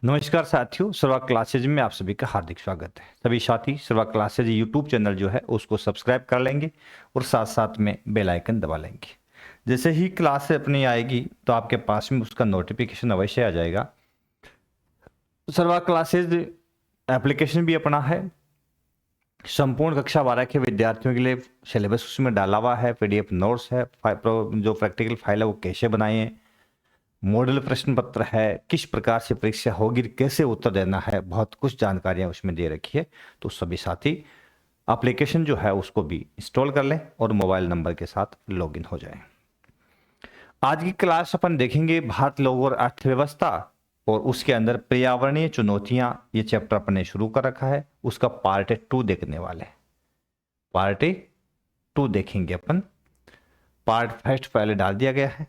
नमस्कार साथियों, सर्वा क्लासेज में आप सभी का हार्दिक स्वागत है। सभी साथी सर्वा क्लासेज यूट्यूब चैनल जो है उसको सब्सक्राइब कर लेंगे और साथ साथ में बेल आइकन दबा लेंगे। जैसे ही क्लास अपनी आएगी तो आपके पास में उसका नोटिफिकेशन अवश्य आ जाएगा। सर्वा क्लासेज एप्लीकेशन भी अपना है, संपूर्ण कक्षा 12 के विद्यार्थियों के लिए सिलेबस उसमें डाला हुआ है, पीडीएफ नोट्स है, जो प्रैक्टिकल फाइल है वो कैसे बनाए, मॉडल प्रश्न पत्र है, किस प्रकार से परीक्षा होगी, कैसे उत्तर देना है, बहुत कुछ जानकारियां उसमें दे रखी है। तो सभी साथी एप्लीकेशन जो है उसको भी इंस्टॉल कर लें और मोबाइल नंबर के साथ लॉगिन हो जाएं। आज की क्लास अपन देखेंगे भारत लोक और अर्थव्यवस्था और उसके अंदर पर्यावरणीय चुनौतियां। ये चैप्टर अपन ने शुरू कर रखा है, उसका पार्ट 2 देखने वाले। पार्ट 2 देखेंगे अपन। पार्ट फर्स्ट पहले डाल दिया गया है,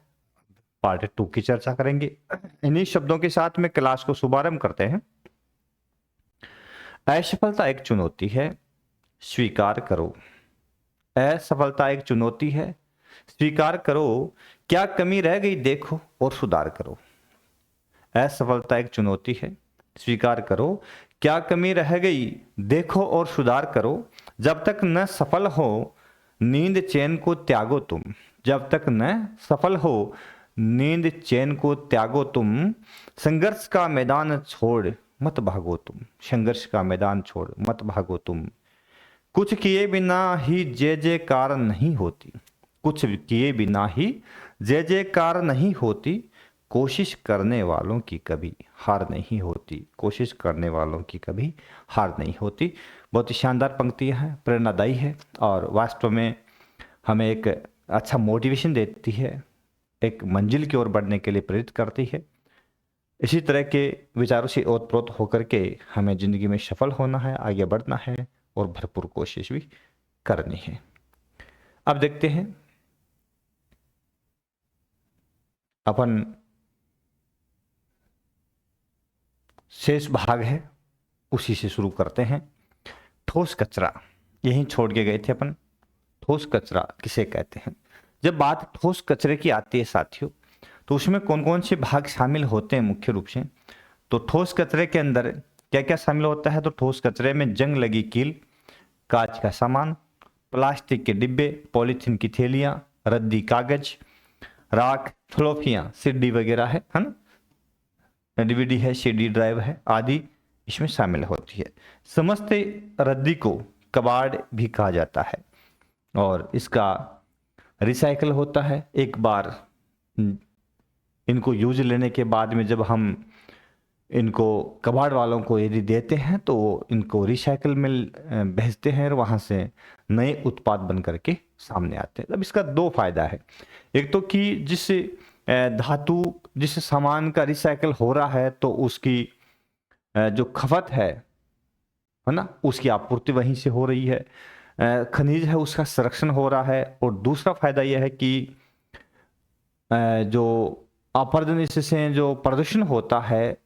पार्ट 2 की चर्चा करेंगे। इन्हीं शब्दों के साथ में क्लास को शुभारंभ करते हैं। असफलता एक चुनौती है, स्वीकार करो। असफलता एक चुनौती है, स्वीकार करो। क्या कमी रह गई देखो और सुधार करो। असफलता एक चुनौती है, स्वीकार करो। क्या कमी रह गई देखो और सुधार करो। जब तक न सफल हो नींद चैन को त्यागो तुम। जब तक न सफल हो नींद चैन को त्यागो तुम। संघर्ष का मैदान छोड़ मत भागो तुम। संघर्ष का मैदान छोड़ मत भागो तुम। कुछ किए बिना ही जय जयकार नहीं होती। कुछ किए बिना ही जय जयकार नहीं होती। कोशिश करने वालों की कभी हार नहीं होती। कोशिश करने वालों की कभी हार नहीं होती। बहुत ही शानदार पंक्तियां हैं, प्रेरणादायी है और वास्तव में हमें एक अच्छा मोटिवेशन देती है, एक मंजिल की ओर बढ़ने के लिए प्रेरित करती है। इसी तरह के विचारों से ओतप्रोत होकर के हमें जिंदगी में सफल होना है, आगे बढ़ना है और भरपूर कोशिश भी करनी है। अब देखते हैं अपन, शेष भाग है उसी से शुरू करते हैं। ठोस कचरा यहीं छोड़ के गए थे अपन। ठोस कचरा किसे कहते हैं? जब बात ठोस कचरे की आती है साथियों, तो उसमें कौन कौन से भाग शामिल होते हैं मुख्य रूप से? तो ठोस कचरे के अंदर क्या क्या शामिल होता है? तो ठोस कचरे में जंग लगी कील, कांच का सामान, प्लास्टिक के डिब्बे, पॉलीथीन की थैलियां, रद्दी कागज, राख, फ्लोफियां, सीडी वगैरह है ना, डीवीडी है, सीडी ड्राइव है आदि इसमें शामिल होती है। समस्त रद्दी को कबाड़ भी कहा जाता है और इसका रिसाइकल होता है। एक बार इनको यूज लेने के बाद में जब हम इनको कबाड़ वालों को यदि देते हैं तो इनको रिसाइकल में भेजते हैं और वहाँ से नए उत्पाद बन करके सामने आते हैं। अब इसका दो फायदा है। एक तो कि जिस धातु, जिस सामान का रिसाइकल हो रहा है तो उसकी जो खपत है ना, उसकी आपूर्ति वहीं से हो रही है। खनिज है उसका संरक्षण हो रहा है। और दूसरा फायदा यह है कि जो अपरदन से जो प्रदूषण होता है,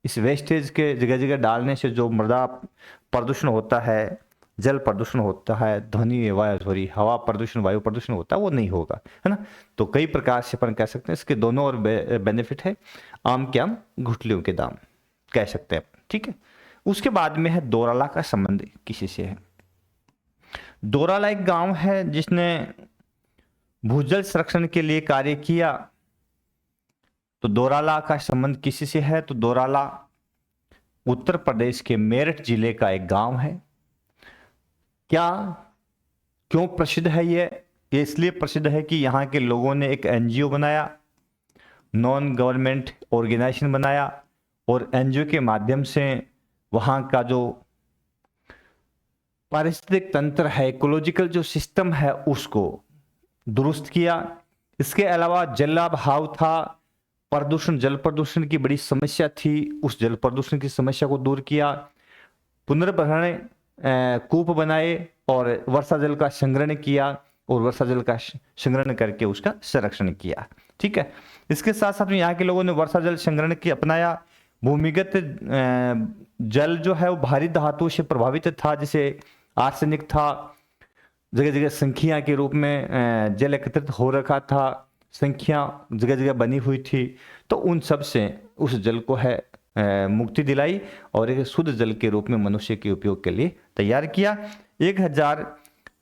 इस वेस्टेज के जगह जगह डालने से जो मृदा प्रदूषण होता है, जल प्रदूषण होता है, ध्वनि सॉरी हवा प्रदूषण, वायु प्रदूषण होता है, वो नहीं होगा, है ना। तो कई प्रकार से अपन कह सकते हैं इसके दोनों और बेनिफिट है। आम के आम घुटलियों के दाम कह सकते हैं, ठीक है। उसके बाद में है दोराला का संबंध किसी से है। दोराला एक गांव है जिसने भूजल संरक्षण के लिए कार्य किया। तो दोराला का संबंध किसी से है? तो दोराला उत्तर प्रदेश के मेरठ जिले का एक गांव है। क्या, क्यों प्रसिद्ध है ये इसलिए प्रसिद्ध है कि यहाँ के लोगों ने एक एनजीओ बनाया, नॉन गवर्नमेंट ऑर्गेनाइजेशन बनाया और एनजीओ के माध्यम से वहाँ का जो पारिस्थितिक तंत्र है, इकोलॉजिकल जो सिस्टम है, उसको दुरुस्त किया। इसके अलावा जलाभाव था, प्रदूषण, जल प्रदूषण की बड़ी समस्या थी, उस जल प्रदूषण की समस्या को दूर किया। पुनर्भरण कूप बनाए और वर्षा जल का संग्रहण किया और वर्षा जल का संग्रहण करके उसका संरक्षण किया, ठीक है। इसके साथ साथ में यहाँ के लोगों ने वर्षा जल संग्रहण की अपनाया। भूमिगत जल जो है वो भारी धातु से प्रभावित था, जैसे आर्सेनिक था, जगह जगह संख्या के रूप में जल एकत्रित हो रखा था, संख्या जगह जगह बनी हुई थी। तो उन सब से उस जल को है मुक्ति दिलाई और एक शुद्ध जल के रूप में मनुष्य के उपयोग के लिए तैयार किया। 1000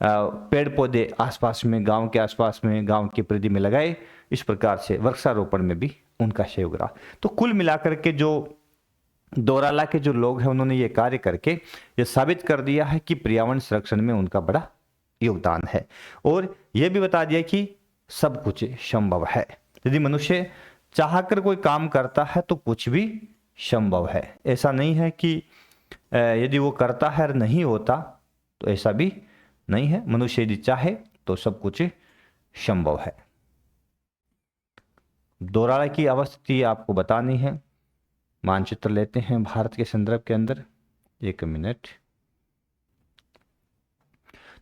पेड़ पौधे आसपास में, गांव के आसपास में, गांव की परिधि में लगाए। इस प्रकार से वृक्षारोपण में भी उनका सहयोग रहा। तो कुल मिलाकर के जो दोराला के जो लोग हैं उन्होंने ये कार्य करके ये साबित कर दिया है कि पर्यावरण संरक्षण में उनका बड़ा योगदान है, और यह भी बता दिया कि सब कुछ संभव है। यदि मनुष्य चाहकर कोई काम करता है तो कुछ भी संभव है। ऐसा नहीं है कि यदि वो करता है और नहीं होता, तो ऐसा भी नहीं है। मनुष्य यदि चाहे तो सब कुछ संभव है। दोराला की अवस्थिति आपको बतानी है। मानचित्र लेते हैं भारत के संदर्भ के अंदर, 1 मिनट।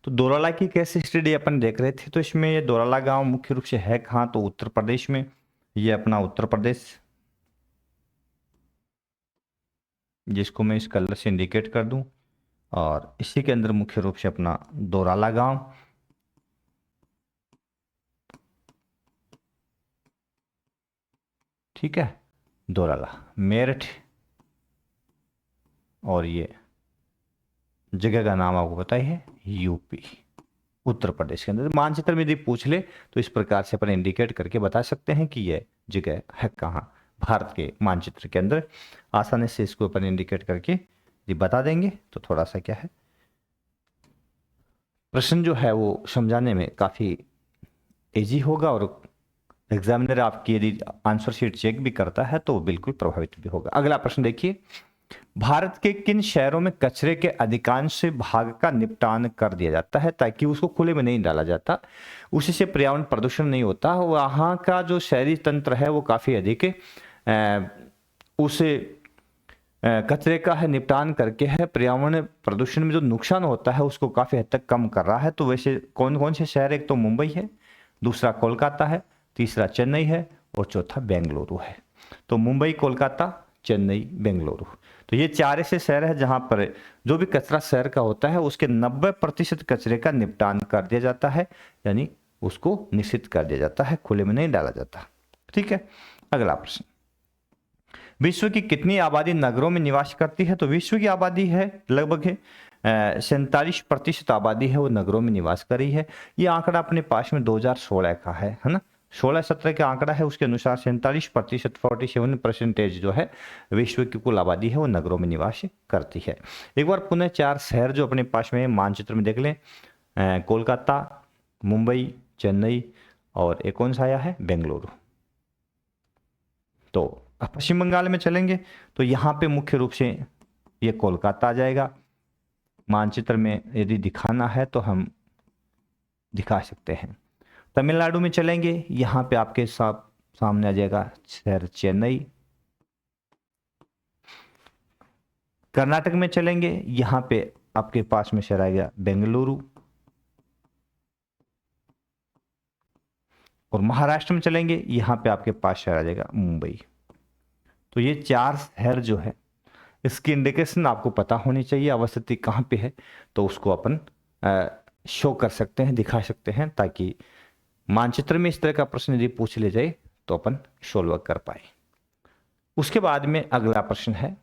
तो दोराला की केस स्टडी अपन देख रहे थे। तो इसमें ये दोराला गांव मुख्य रूप से है कहाँ, तो उत्तर प्रदेश में। ये अपना उत्तर प्रदेश, जिसको मैं इस कलर से इंडिकेट कर दूं, और इसी के अंदर मुख्य रूप से अपना दोराला गांव। ठीक है, दोराला मेरठ, और ये जगह का नाम आपको पता ही है, यूपी, उत्तर प्रदेश के अंदर। मानचित्र में यदि पूछ ले तो इस प्रकार से अपन इंडिकेट करके बता सकते हैं कि यह जगह है कहाँ भारत के मानचित्र के अंदर। आसानी से इसको अपन इंडिकेट करके यदि बता देंगे तो थोड़ा सा क्या है, प्रश्न जो है वो समझाने में काफ़ी इजी होगा, और एग्जामिनर आपकी यदि आंसर शीट चेक भी करता है तो बिल्कुल प्रभावित भी होगा। अगला प्रश्न देखिए, भारत के किन शहरों में कचरे के अधिकांश भाग का निपटान कर दिया जाता है ताकि उसको खुले में नहीं डाला जाता, उसी से पर्यावरण प्रदूषण नहीं होता। वहाँ का जो शहरी तंत्र है वो काफ़ी अधिक उस कचरे का है निपटान करके है पर्यावरण प्रदूषण में जो नुकसान होता है उसको काफ़ी हद तक कम कर रहा है। तो वैसे कौन कौन से शहर, एक तो मुंबई है, दूसरा कोलकाता है, तीसरा चेन्नई है, और चौथा बेंगलुरु है। तो मुंबई, कोलकाता, चेन्नई, बेंगलुरु, तो ये 4 ऐसे शहर है जहां पर जो भी कचरा शहर का होता है उसके 90% कचरे का निपटान कर दिया जाता है, यानी उसको निश्चित कर दिया जाता है, खुले में नहीं डाला जाता। ठीक है, अगला प्रश्न, विश्व की कितनी आबादी नगरों में निवास करती है? तो विश्व की आबादी है लगभग 47% आबादी है वो नगरों में निवास कर रही है। ये आंकड़ा अपने पास में 2016 का है ना, 16-17 का आंकड़ा है। उसके अनुसार 47%, 47% जो है विश्व की कुल आबादी है वो नगरों में निवास करती है। एक बार पुनः 4 शहर जो अपने पास में मानचित्र में देख लें, कोलकाता, मुंबई, चेन्नई, और एक कौन सा आया है, बेंगलुरु। तो पश्चिम बंगाल में चलेंगे तो यहाँ पे मुख्य रूप से ये कोलकाता आ जाएगा। मानचित्र में यदि दिखाना है तो हम दिखा सकते हैं। तमिलनाडु में चलेंगे, यहाँ पे आपके सामने आ जाएगा शहर चेन्नई। कर्नाटक में चलेंगे, यहाँ पे आपके पास में शहर आएगा बेंगलुरु। और महाराष्ट्र में चलेंगे, यहाँ पे आपके पास शहर आ जाएगा मुंबई। तो ये 4 शहर जो है इसकी इंडिकेशन आपको पता होनी चाहिए, अवस्थिति कहाँ पे है, तो उसको अपन शो कर सकते हैं, दिखा सकते हैं, ताकि मानचित्र में इस तरह का प्रश्न यदि पूछ ले जाए तो अपन सोल्व कर पाए। उसके बाद में अगला प्रश्न है,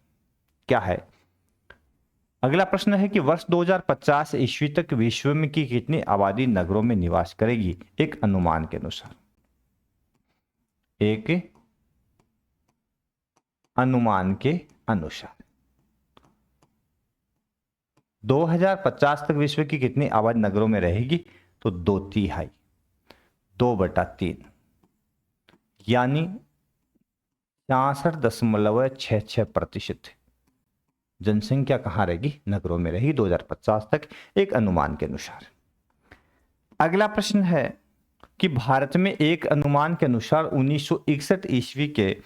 क्या है? अगला प्रश्न है कि वर्ष 2050 ईस्वी तक विश्व में की कितनी आबादी नगरों में निवास करेगी एक अनुमान के अनुसार? एक अनुमान के अनुसार 2050 तक विश्व की कितनी आबादी नगरों में रहेगी? तो 2/3, 2/3, यानी 66.66% जनसंख्या कहाँ रहेगी? नगरों में रहेगी 2050 तक एक अनुमान के अनुसार। अगला प्रश्न है कि भारत में एक अनुमान के अनुसार 1961 ईस्वी के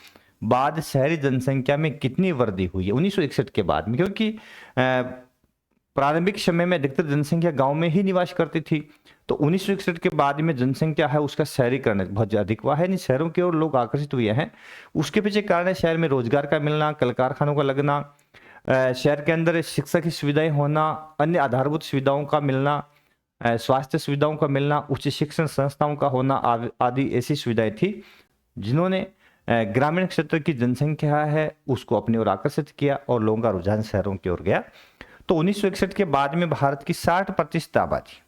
बाद शहरी जनसंख्या में कितनी वृद्धि हुई है? 1961 के बाद में, क्योंकि प्रारंभिक समय में अधिकतर जनसंख्या गांव में ही निवास करती थी। तो 1961 के बाद में जनसंख्या है उसका शहरीकरण बहुत अधिक हुआ है, शहरों की ओर लोग आकर्षित हुए हैं। उसके पीछे कारण है शहर में रोजगार का मिलना, कल कारखानों का लगना, शहर के अंदर शिक्षा की सुविधाएं होना, अन्य आधारभूत सुविधाओं का मिलना, स्वास्थ्य सुविधाओं का मिलना, उच्च शिक्षण संस्थाओं का होना आदि ऐसी सुविधाएं थी जिन्होंने ग्रामीण क्षेत्र की जनसंख्या है उसको अपनी ओर आकर्षित किया और लोगों का रुझान शहरों की ओर गया। तो 1961 के बाद में भारत की 60% आबादी,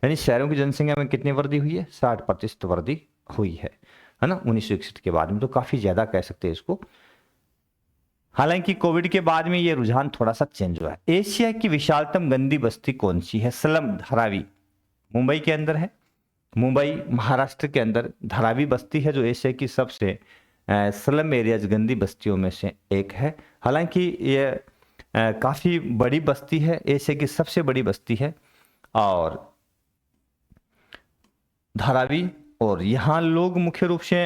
यानी शहरों की जनसंख्या में कितनी वृद्धि हुई है, 60% वृद्धि हुई है ना, 1961 के बाद में। तो काफी ज्यादा कह सकते हैं इसको। हालांकि कोविड के बाद में ये रुझान थोड़ा सा चेंज हुआ है। एशिया की विशालतम गंदी बस्ती कौन सी है? स्लम धारावी, मुंबई के अंदर है। मुंबई महाराष्ट्र के अंदर धारावी बस्ती है जो एशिया की सबसे स्लम एरियाज गंदी बस्तियों में से एक है। हालांकि ये काफी बड़ी बस्ती है, एशिया की सबसे बड़ी बस्ती है और धारावी। और यहाँ लोग मुख्य रूप से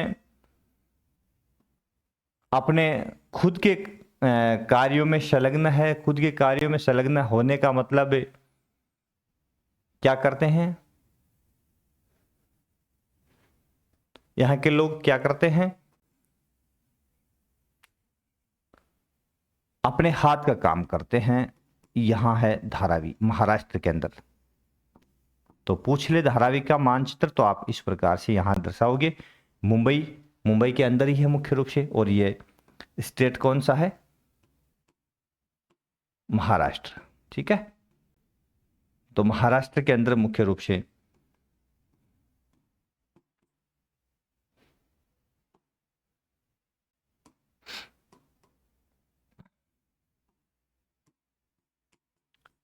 अपने खुद के कार्यों में संलग्न है। खुद के कार्यों में संलग्न होने का मतलब क्या करते हैं, यहाँ के लोग क्या करते हैं, अपने हाथ का काम करते हैं। यहां है धारावी महाराष्ट्र के अंदर। तो पूछ ले धारावी का मानचित्र तो आप इस प्रकार से यहां दर्शाओगे। मुंबई के अंदर ही है मुख्य रूप से। और ये स्टेट कौन सा है? महाराष्ट्र। ठीक है, तो महाराष्ट्र के अंदर मुख्य रूप से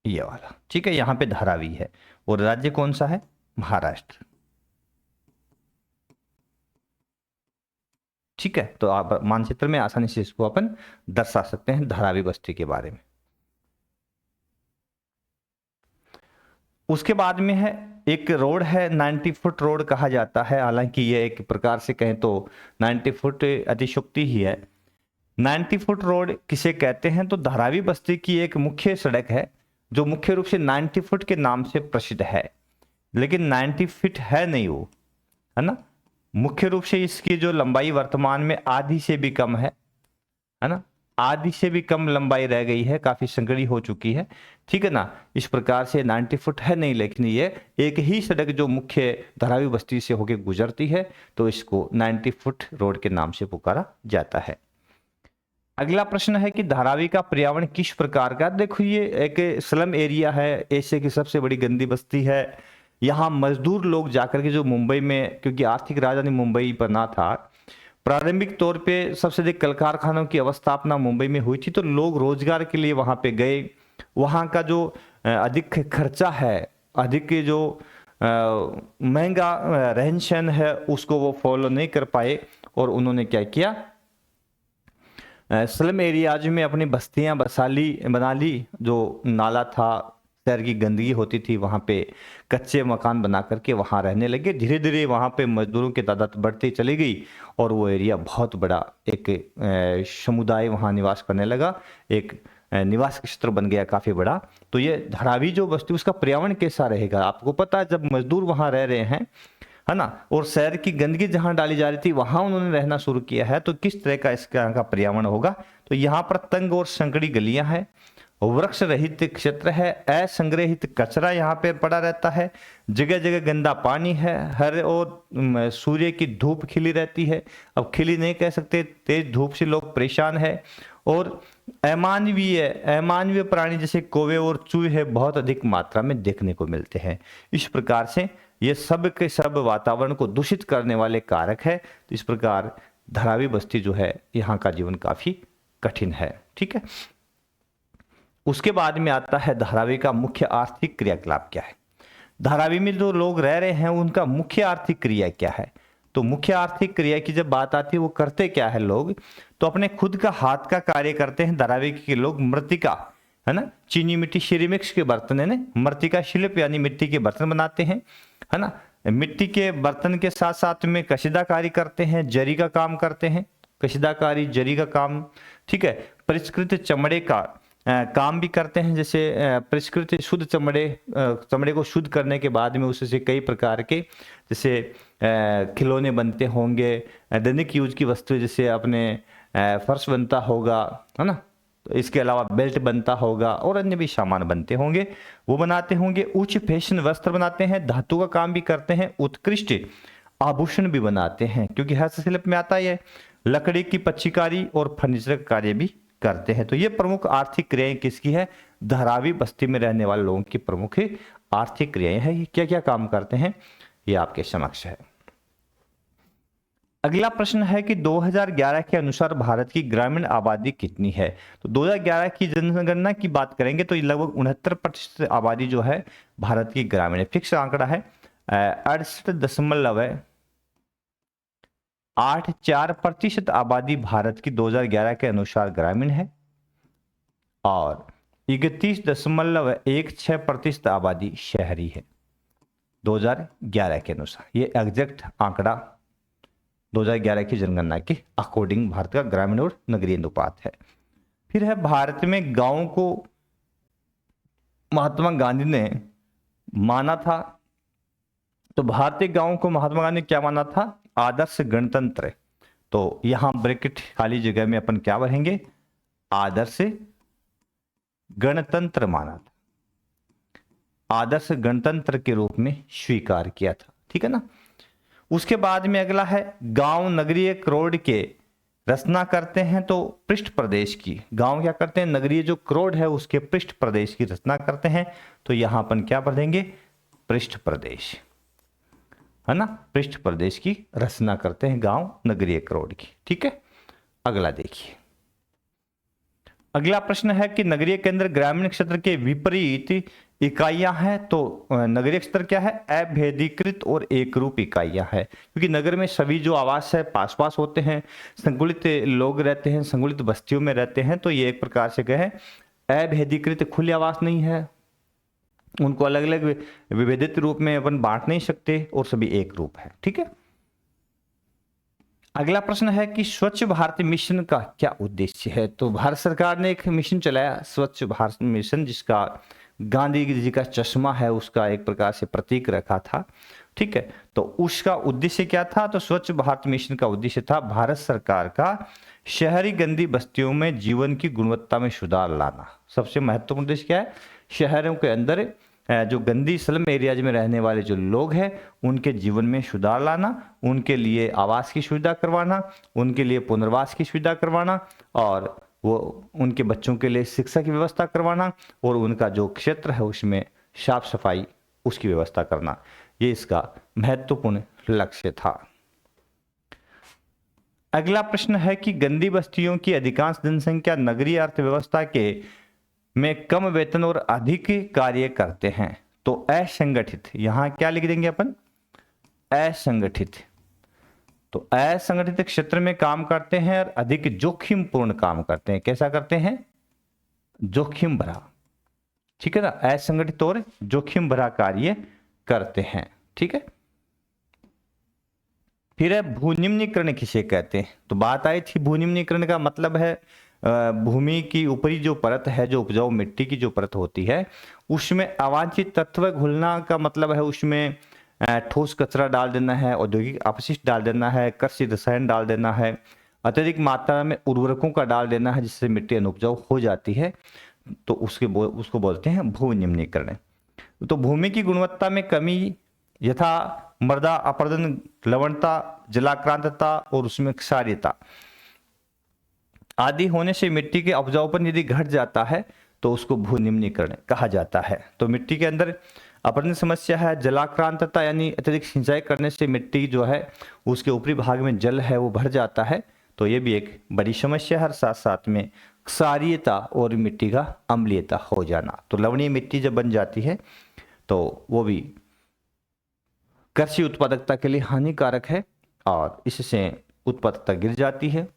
ये वाला, ठीक है, यहां पे धारावी है। और राज्य कौन सा है? महाराष्ट्र। ठीक है, तो आप मानचित्र में आसानी से इसको अपन दर्शा सकते हैं धारावी बस्ती के बारे में। उसके बाद में है एक रोड है, 90 फुट रोड कहा जाता है। हालांकि ये एक प्रकार से कहें तो 90 फुट अतिशयोक्ति ही है। 90 फुट रोड किसे कहते हैं? तो धारावी बस्ती की एक मुख्य सड़क है जो मुख्य रूप से 90 फुट के नाम से प्रसिद्ध है, लेकिन 90 फीट है नहीं वो, है ना। मुख्य रूप से इसकी जो लंबाई वर्तमान में आधी से भी कम है ना, आधी से भी कम लंबाई रह गई है, काफी संकड़ी हो चुकी है। ठीक है ना, इस प्रकार से 90 फुट है नहीं, लेकिन ये एक ही सड़क जो मुख्य धारावी बस्ती से होकर गुजरती है, तो इसको 90 फुट रोड के नाम से पुकारा जाता है। अगला प्रश्न है कि धारावी का पर्यावरण किस प्रकार का? देखो ये एक स्लम एरिया है, एशिया की सबसे बड़ी गंदी बस्ती है। यहाँ मजदूर लोग जाकर के जो मुंबई में, क्योंकि आर्थिक राजधानी मुंबई बना था, प्रारंभिक तौर पे सबसे अधिक कल कारखानों की अवस्थापना मुंबई में हुई थी, तो लोग रोजगार के लिए वहां पे गए। वहां का जो अधिक खर्चा है, अधिक जो महंगा रहन सहन है, उसको वो फॉलो नहीं कर पाए और उन्होंने क्या किया, स्लम एरियाज में अपनी बस्तियां बना ली। जो नाला था, शहर की गंदगी होती थी, वहाँ पे कच्चे मकान बना करके वहाँ रहने लगे। धीरे धीरे वहाँ पे मजदूरों की तादाद बढ़ती चली गई और वो एरिया बहुत बड़ा एक समुदाय वहाँ निवास करने लगा, एक निवास क्षेत्र बन गया काफ़ी बड़ा। तो ये धारावी जो बस्ती, उसका पर्यावरण कैसा रहेगा? आपको पता है, जब मजदूर वहाँ रह रहे हैं, है ना, और शहर की गंदगी जहां डाली जा रही थी वहां उन्होंने रहना शुरू किया है, तो किस तरह का इसका यहाँ का पर्यावरण होगा? तो यहाँ पर तंग और संकड़ी गलियां हैं, वृक्ष रहित क्षेत्र है, असंग्रहित कचरा यहाँ पे पड़ा रहता है, जगह जगह गंदा पानी है, हर और सूर्य की धूप खिली रहती है। अब खिली नहीं कह सकते, तेज धूप से लोग परेशान है। और अमानवीय प्राणी जैसे कौवे और चूहे बहुत अधिक मात्रा में देखने को मिलते हैं। इस प्रकार से ये सब के सब वातावरण को दूषित करने वाले कारक है। तो इस प्रकार धारावी बस्ती जो है, यहाँ का जीवन काफी कठिन है। ठीक है, उसके बाद में आता है धारावी का मुख्य आर्थिक क्रियाकलाप क्या है। धारावी में जो लोग रह रहे हैं उनका मुख्य आर्थिक क्रिया क्या है? तो मुख्य आर्थिक क्रिया की जब बात आती है, वो करते क्या है लोग? तो अपने खुद का हाथ का कार्य करते हैं। धारावी के लोग मृतिका, है ना, चीनी मिट्टी सिरेमिक्स के बर्तन, है ना, मृतिका शिल्प यानी मिट्टी के बर्तन बनाते हैं, है ना। मिट्टी के बर्तन के साथ साथ में कशीदाकारी करते हैं, जरी का काम करते हैं, कशीदाकारी जरी का काम। ठीक है, परिष्कृत चमड़े का काम भी करते हैं। जैसे परिष्कृत शुद्ध चमड़े को शुद्ध करने के बाद में उससे कई प्रकार के जैसे खिलौने बनते होंगे, दैनिक यूज की वस्तुएं, जैसे अपने फर्श बनता होगा, है ना, तो इसके अलावा बेल्ट बनता होगा और अन्य भी सामान बनते होंगे, वो बनाते होंगे। उच्च फैशन वस्त्र बनाते हैं, धातु का काम भी करते हैं, उत्कृष्ट आभूषण भी बनाते हैं, क्योंकि हस्तशिल्प में आता है लकड़ी की पच्चीकारी और फर्नीचर का कार्य भी करते हैं। तो ये प्रमुख आर्थिक क्रियाएं किसकी है? धारावी बस्ती में रहने वाले लोगों की प्रमुख आर्थिक क्रियाएं हैं। ये क्या क्या काम करते हैं ये आपके समक्ष है। अगला प्रश्न है कि 2011 के अनुसार भारत की ग्रामीण आबादी कितनी है? तो 2011 की जनगणना की बात करेंगे तो लगभग 69% आबादी जो है भारत की ग्रामीण है। फिक्स आंकड़ा है 68.84% आबादी भारत की 2011 के अनुसार ग्रामीण है और 31.16% आबादी शहरी है 2011 के अनुसार। ये एग्जैक्ट आंकड़ा 2011 की जनगणना के अकॉर्डिंग भारत का ग्रामीण और नगरीय अनुपात है। फिर है भारत में गांवों को महात्मा गांधी ने माना था। तो भारतीय गांवों को महात्मा गांधी ने क्या माना था? आदर्श गणतंत्र। तो यहां ब्रैकेट खाली जगह में अपन क्या भरेंगे? आदर्श गणतंत्र माना था, आदर्श गणतंत्र के रूप में स्वीकार किया था। ठीक है ना। उसके बाद में अगला है गांव नगरीय क्रोड के रचना करते हैं। तो पृष्ठ प्रदेश की, गांव क्या करते हैं? नगरीय जो क्रोड है उसके पृष्ठ प्रदेश की रचना करते हैं। तो यहां अपन क्या पढ़ देंगे? पृष्ठ प्रदेश, है ना। पृष्ठ प्रदेश की रचना करते हैं गांव नगरीय क्रोड की। ठीक है। अगला देखिए, अगला प्रश्न है कि नगरीय केंद्र ग्रामीण क्षेत्र के विपरीत इकाइयां हैं। तो नगरीय क्षेत्र क्या है? अभेदीकृत और एकरूप इकाइयां हैं, क्योंकि नगर में सभी जो आवास है पास पास होते हैं, संकुलित लोग रहते हैं, संकुलित बस्तियों में रहते हैं। तो ये एक प्रकार से कहें अभेदीकृत, खुले आवास नहीं है, उनको अलग अलग विभेदित रूप में अपन बांट नहीं सकते और सभी एक रूप है। ठीक है। अगला प्रश्न है कि स्वच्छ भारत मिशन का क्या उद्देश्य है? तो भारत सरकार ने एक मिशन चलाया स्वच्छ भारत मिशन, जिसका गांधी जी का चश्मा है उसका एक प्रकार से प्रतीक रखा था। ठीक है। तो उसका उद्देश्य क्या था? तो स्वच्छ भारत मिशन का उद्देश्य था भारत सरकार का शहरी गंदी बस्तियों में जीवन की गुणवत्ता में सुधार लाना। सबसे महत्वपूर्ण उद्देश्य क्या है? शहरों के अंदर जो गंदी स्लम एरियाज में रहने वाले जो लोग हैं उनके जीवन में सुधार लाना, उनके लिए आवास की सुविधा करवाना, उनके लिए पुनर्वास की सुविधा करवाना और वो उनके बच्चों के लिए शिक्षा की व्यवस्था करवाना और उनका जो क्षेत्र है उसमें साफ सफाई उसकी व्यवस्था करना। ये इसका महत्वपूर्ण लक्ष्य था। अगला प्रश्न है कि गंदी बस्तियों की अधिकांश जनसंख्या नगरीय अर्थव्यवस्था के में कम वेतन और अधिक कार्य करते हैं। तो असंगठित, यहां क्या लिख देंगे अपन? असंगठित। तो असंगठित क्षेत्र में काम करते हैं और अधिक जोखिम पूर्ण काम करते हैं। कैसा करते हैं? जोखिम भरा। ठीक है ना। असंगठित और जोखिम भरा कार्य करते हैं। ठीक है। फिर है भूनिम्नीकरण किसे कहते हैं? तो बात आई थी भूनिम्नीकरण का मतलब है भूमि की ऊपरी जो परत है, जो उपजाऊ मिट्टी की जो परत होती है उसमें अवांछित तत्व घुलना का मतलब है उसमें ठोस कचरा डाल देना है, औद्योगिक अपशिष्ट डाल देना है, कृषि रसायन डाल देना है, अत्यधिक मात्रा में उर्वरकों का डाल देना है, जिससे मिट्टी अनुपजाऊ हो जाती है। तो उसको बोलते हैं भूनिम्नीकरण। तो भूमि की गुणवत्ता में कमी यथा मृदा अपरदन, लवणता, जलाक्रांतता और उसमें क्षारीयता आदि होने से मिट्टी के उपजाऊपन यदि घट जाता है तो उसको भूनिम्नीकरण कहा जाता है। तो मिट्टी के अंदर अपरदन समस्या है, जलाक्रांतता यानी अत्यधिक सिंचाई करने से मिट्टी जो है उसके ऊपरी भाग में जल है वो भर जाता है, तो ये भी एक बड़ी समस्या है। साथ साथ में क्षारीयता और मिट्टी का अम्लीयता हो जाना। तो लवणीय मिट्टी जब बन जाती है तो वो भी कृषि उत्पादकता के लिए हानिकारक है और इससे उत्पादकता गिर जाती है।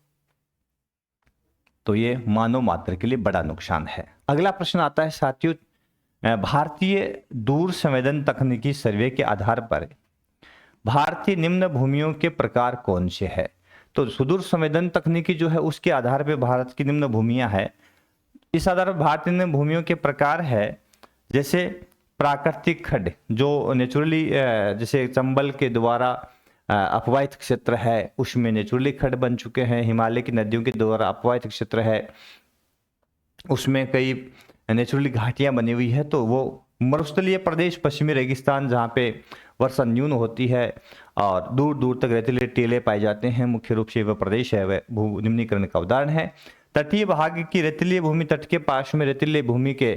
तो ये मानव मात्र के लिए बड़ा नुकसान है। अगला प्रश्न आता है साथियों, भारतीय दूर संवेदन तकनीकी सर्वे के आधार पर भारतीय निम्न भूमियों के प्रकार कौन से हैं? तो सुदूर संवेदन तकनीकी जो है उसके आधार पर भारत की निम्न भूमियां हैं। इस आधार पर भारतीय निम्न भूमियों के प्रकार है जैसे प्राकृतिक खड्ड जो नेचुरली, जैसे चंबल के द्वारा अपवाहित क्षेत्र है उसमें नेचुरली खड्ड बन चुके हैं। हिमालय की नदियों के द्वारा अपवाहित क्षेत्र है उसमें कई नेचुरली घाटियां बनी हुई है। तो वो मरुस्थलीय प्रदेश, पश्चिमी रेगिस्तान जहाँ पे वर्षा न्यून होती है और दूर दूर तक रेतीले टीले पाए जाते हैं। मुख्य रूप से वह प्रदेश है वह भू निम्नीकरण का उदाहरण है। तटीय भाग की रेतीली भूमि, तट के पास में रेतीले भूमि के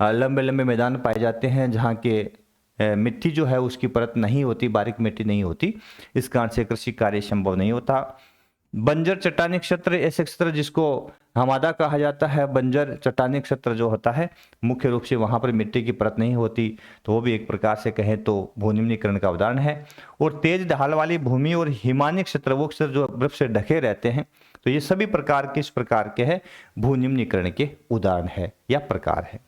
लंबे लंबे मैदान पाए जाते हैं जहाँ के मिट्टी जो है उसकी परत नहीं होती, बारीक मिट्टी नहीं होती, इस कारण से कृषि कार्य संभव नहीं होता। बंजर चट्टानी क्षेत्र, ऐसे क्षेत्र जिसको हमादा कहा जाता है, बंजर चट्टानी क्षेत्र जो होता है मुख्य रूप से वहां पर मिट्टी की परत नहीं होती, तो वो भी एक प्रकार से कहें तो भूनिम्नीकरण का उदाहरण है। और तेज ढाल वाली भूमि और हिमानी क्षेत्र, वो क्षेत्र जो बर्फ से ढके रहते हैं, तो ये सभी प्रकार के इस प्रकार के है भूनिम्नीकरण के उदाहरण है या प्रकार है।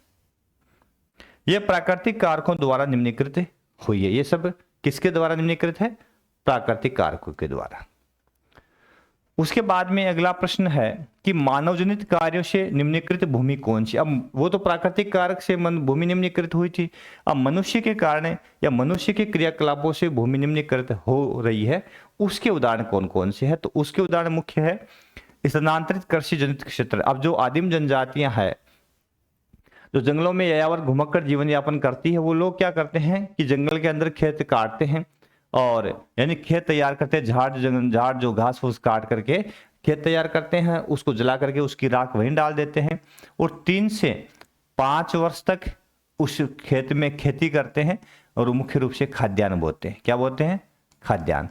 यह प्राकृतिक कारकों द्वारा निम्नीकृत हुई है। ये सब किसके द्वारा निम्नीकृत है? प्राकृतिक कारकों के द्वारा। उसके बाद में अगला प्रश्न है कि मानवजनित कार्यों से निम्नीकृत भूमि कौन सी? अब वो तो प्राकृतिक कारक से भूमि निम्नीकृत हुई थी, अब मनुष्य के कारण या मनुष्य के क्रियाकलापों से भूमि निम्नीकृत हो रही है, उसके उदाहरण कौन कौन से है? तो उसके उदाहरण मुख्य है स्थानांतरित कृषि जनित क्षेत्र। अब जो आदिम जनजातियां हैं जो जंगलों में यायावर घुमक्कर जीवन यापन करती है, वो लोग क्या करते हैं कि जंगल के अंदर खेत काटते हैं और यानी खेत तैयार करते हैं, झाड़ जो घास फूस काट करके खेत तैयार करते हैं, उसको जला करके उसकी राख वहीं डाल देते हैं और 3 से 5 वर्ष तक उस खेत में खेती करते हैं और मुख्य रूप से खाद्यान्न बोते हैं। क्या बोते हैं? खाद्यान्न।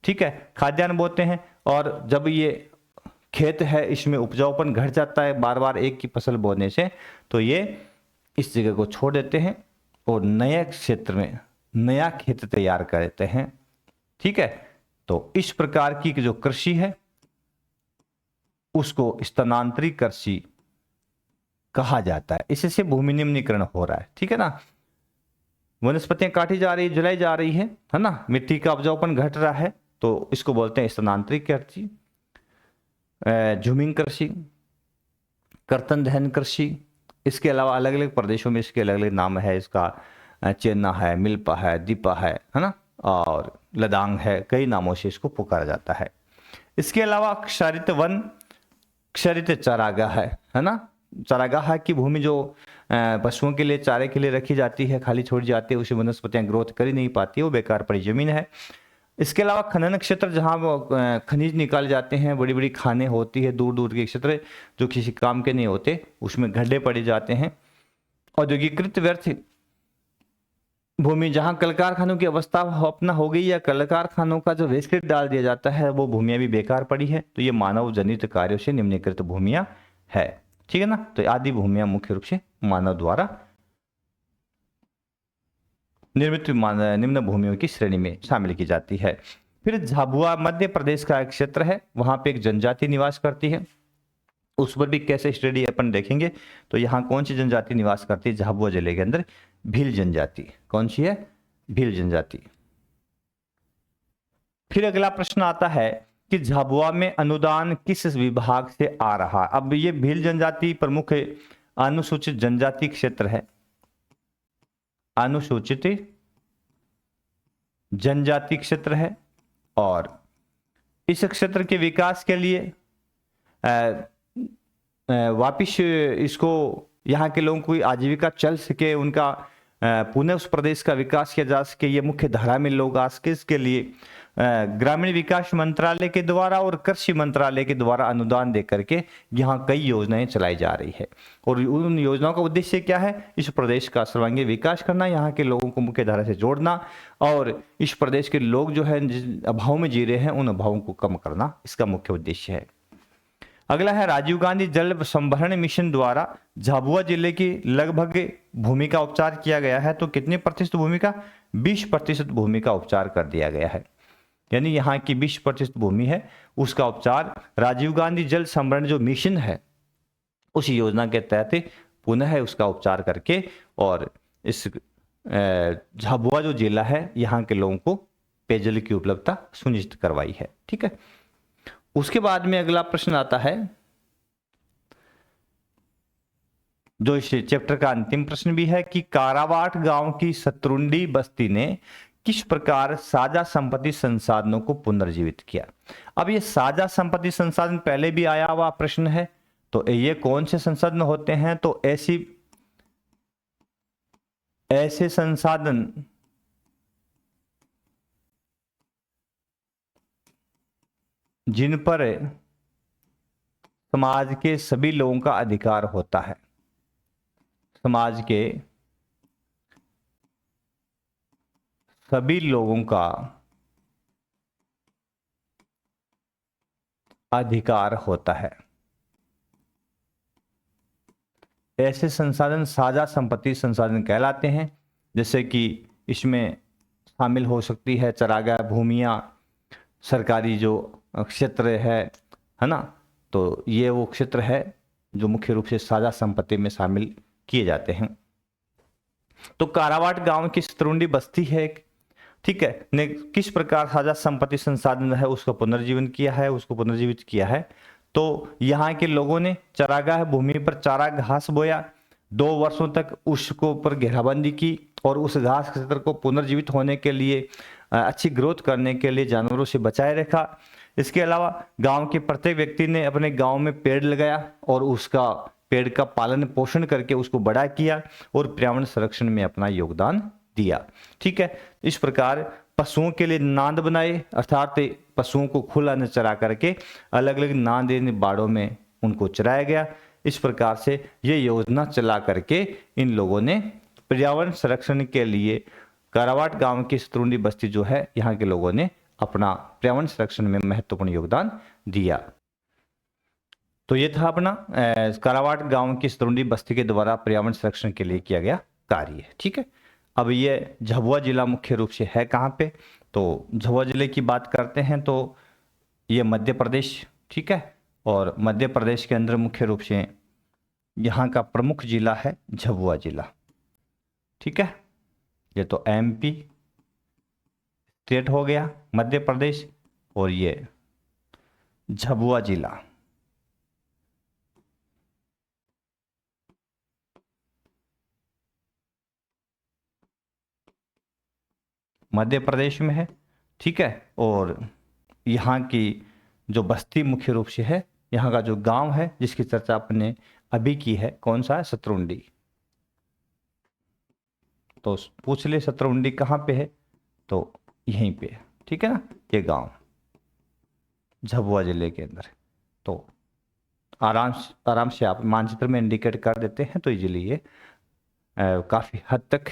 ठीक है, खाद्यान्न बोते हैं और जब ये खेत है इसमें उपजाऊपन घट जाता है बार बार एक की फसल बोने से, तो ये इस जगह को छोड़ देते हैं और नए क्षेत्र में नया खेत तैयार करते हैं। ठीक है, तो इस प्रकार की जो कृषि है उसको स्थानांतरित कृषि कहा जाता है। इससे भूमि निम्नीकरण हो रहा है। ठीक है ना, वनस्पतियां काटी जा रही, जलाई जा रही है ना, मिट्टी का उपजाऊपन घट रहा है, तो इसको बोलते हैं स्थानांतरित कृषि। झूमिंग कृषि, कर्तन दहन कृषि, इसके अलावा अलग अलग प्रदेशों में इसके अलग अलग नाम है। इसका चेन्ना है, मिल्पा है, दीपा है ना, और लदांग है, कई नामों से इसको पुकारा जाता है। इसके अलावा क्षारित वन, क्षारित चारागाह है ना, चारागाह की भूमि जो पशुओं के लिए चारे के लिए रखी जाती है, खाली छोड़ी जाती है, उसे वनस्पतियां ग्रोथ कर ही नहीं पाती, वो बेकार पड़ी जमीन है। इसके अलावा खनन क्षेत्र, जहां खनिज निकाले जाते हैं, बड़ी बड़ी खानें होती है, दूर दूर के क्षेत्र जो किसी काम के नहीं होते, उसमें गड्ढे पड़े जाते हैं। औद्योगिकृत व्यर्थ भूमि, जहां कल कारखानों की अवस्था अपना हो गई या कल कारखानों का जो वेस्टेज डाल दिया जाता है, वो भूमियां भी बेकार पड़ी है, तो ये मानव जनित कार्यों से निम्नीकृत भूमियां है। ठीक है ना, तो आदि भूमियां मुख्य रूप से मानव द्वारा निर्मित निम्न भूमियों की श्रेणी में शामिल की जाती है। फिर झाबुआ मध्य प्रदेश का एक क्षेत्र है, वहां पे एक जनजाति निवास करती है, उस पर भी कैसे स्टडी अपन देखेंगे। तो यहाँ कौन सी जनजाति निवास करती है झाबुआ जिले के अंदर? भील जनजाति। कौन सी है? भील जनजाति। फिर अगला प्रश्न आता है कि झाबुआ में अनुदान किस विभाग से आ रहा? अब ये भील जनजाति प्रमुख अनुसूचित जनजाति क्षेत्र है, अनुसूचित जनजाति क्षेत्र है, और इस क्षेत्र के विकास के लिए वापिस इसको यहाँ के लोगों को आजीविका चल सके, उनका पुनः उस प्रदेश का विकास किया जा सके, ये मुख्य धारा में लोग आ सके, इसके लिए ग्रामीण विकास मंत्रालय के द्वारा और कृषि मंत्रालय के द्वारा अनुदान दे करके यहाँ कई योजनाएं चलाई जा रही है। और उन योजनाओं का उद्देश्य क्या है? इस प्रदेश का सर्वांगीण विकास करना, यहाँ के लोगों को मुख्य धारा से जोड़ना, और इस प्रदेश के लोग जो है जिस अभाव में जी रहे हैं उन अभावों को कम करना, इसका मुख्य उद्देश्य है। अगला है राजीव गांधी जल संभरण मिशन द्वारा झाबुआ जिले की लगभग भूमि का उपचार किया गया है। तो कितने प्रतिशत भूमि का? 20% भूमि का उपचार कर दिया गया है। यानी यहाँ की 20% भूमि है, उसका उपचार राजीव गांधी जल संभरण जो मिशन है उस योजना के तहत पुनः उसका उपचार करके और इस झाबुआ जो जिला है यहाँ के लोगों को पेयजल की उपलब्धता सुनिश्चित करवाई है। ठीक है, उसके बाद में अगला प्रश्न आता है जो इस चैप्टर का अंतिम प्रश्न भी है कि कारावाट गांव की सतरुंडी बस्ती ने किस प्रकार साझा संपत्ति संसाधनों को पुनर्जीवित किया। अब ये साझा संपत्ति संसाधन पहले भी आया हुआ प्रश्न है, तो ये कौन से संसाधन होते हैं? तो ऐसे संसाधन जिन पर समाज के सभी लोगों का अधिकार होता है। समाज के सभी लोगों का अधिकार होता है। ऐसे संसाधन साझा संपत्ति संसाधन कहलाते हैं। जैसे कि इसमें शामिल हो सकती है चरागाह भूमियाँ, सरकारी जो क्षेत्र है ना, तो ये वो क्षेत्र है जो मुख्य रूप से साझा संपत्ति में शामिल किए जाते हैं। तो कारावाट गांव की शतरुंडी बस्ती है, ठीक है, ने किस प्रकार साझा संपत्ति संसाधन है उसका पुनर्जीवन किया है, उसको पुनर्जीवित किया है। तो यहाँ के लोगों ने चरागाह भूमि पर चारा घास बोया, 2 वर्षों तक उसको पर घेराबंदी की और उस घास क्षेत्र को पुनर्जीवित होने के लिए, अच्छी ग्रोथ करने के लिए जानवरों से बचाए रखा। इसके अलावा गांव के प्रत्येक व्यक्ति ने अपने गांव में पेड़ लगाया और उसका पेड़ का पालन पोषण करके उसको बड़ा किया और पर्यावरण संरक्षण में अपना योगदान दिया। ठीक है, इस प्रकार पशुओं के लिए नांद बनाए, अर्थात पशुओं को खुला न चरा करके अलग अलग नांद बाड़ों में उनको चराया गया। इस प्रकार से ये योजना चला करके इन लोगों ने पर्यावरण संरक्षण के लिए कारावाट गांव की शतरुंडी बस्ती जो है, यहाँ के लोगों ने अपना पर्यावरण संरक्षण में महत्वपूर्ण योगदान दिया। तो ये था अपना कारावाट गांव की शतरुंडी बस्ती के द्वारा पर्यावरण संरक्षण के लिए किया गया कार्य। ठीक है, अब ये झाबुआ जिला मुख्य रूप से है कहाँ पे, तो झाबुआ जिले की बात करते हैं तो ये मध्य प्रदेश, ठीक है, और मध्य प्रदेश के अंदर मुख्य रूप से यहाँ का प्रमुख जिला है झाबुआ जिला। ठीक है, ये तो एमपी स्टेट हो गया मध्य प्रदेश, और ये झाबुआ जिला मध्य प्रदेश में है। ठीक है, और यहाँ की जो बस्ती मुख्य रूप से है, यहाँ का जो गांव है जिसकी चर्चा आपने अभी की है, कौन सा है, शतरुंडी। तो पूछ ले शतरुंडी कहाँ पे है, तो यहीं पे है। ठीक है ना, ये गांव झाबुआ जिले के अंदर। तो आराम से आप मानचित्र में इंडिकेट कर देते हैं तो इजीली ये काफ़ी हद तक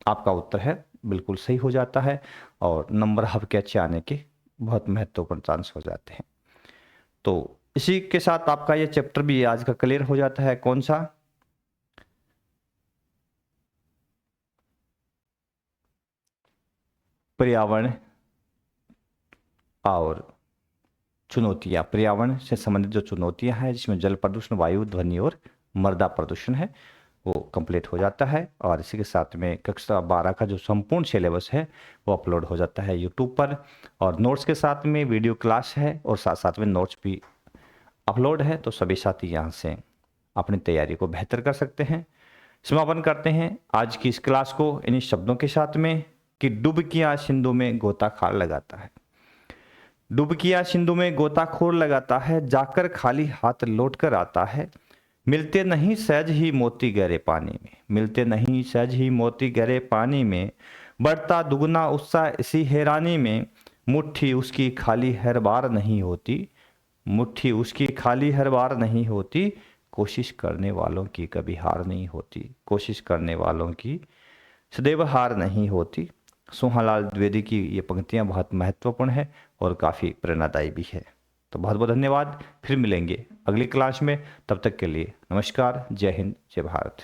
आपका उत्तर है बिल्कुल सही हो जाता है और नंबर आपके अच्छे आने के बहुत महत्वपूर्ण चांस हो जाते हैं। तो इसी के साथ आपका ये चैप्टर भी आज का क्लियर हो जाता है। कौन सा, पर्यावरण और चुनौतियां, पर्यावरण से संबंधित जो चुनौतियां हैं जिसमें जल प्रदूषण, वायु, ध्वनि और मृदा प्रदूषण है वो कंप्लीट हो जाता है। और इसी के साथ में कक्षा 12 का जो संपूर्ण सिलेबस है वो अपलोड हो जाता है यूट्यूब पर, और नोट्स के साथ में वीडियो क्लास है और साथ साथ में नोट्स भी अपलोड है। तो सभी साथी यहाँ से अपनी तैयारी को बेहतर कर सकते हैं। समापन करते हैं आज की इस क्लास को इन्हीं शब्दों के साथ में कि डुबकियां सिंधु में गोताखार लगाता है। डुबकियां सिंधु में गोताखोर लगाता है, जाकर खाली हाथ लौट कर आता है। मिलते नहीं सहज ही मोती गहरे पानी में, मिलते नहीं सहज ही मोती गहरे पानी में, बढ़ता दुगना उत्साह इसी हैरानी में। मुट्ठी उसकी खाली हर बार नहीं होती, मुट्ठी उसकी खाली हर बार नहीं होती, कोशिश करने वालों की कभी हार नहीं होती, कोशिश करने वालों की सदैव हार नहीं होती। सोहालाल द्विवेदी की ये पंक्तियाँ बहुत महत्वपूर्ण है और काफ़ी प्रेरणादायी भी है। तो बहुत बहुत धन्यवाद, फिर मिलेंगे अगली क्लास में, तब तक के लिए नमस्कार, जय हिंद, जय भारत।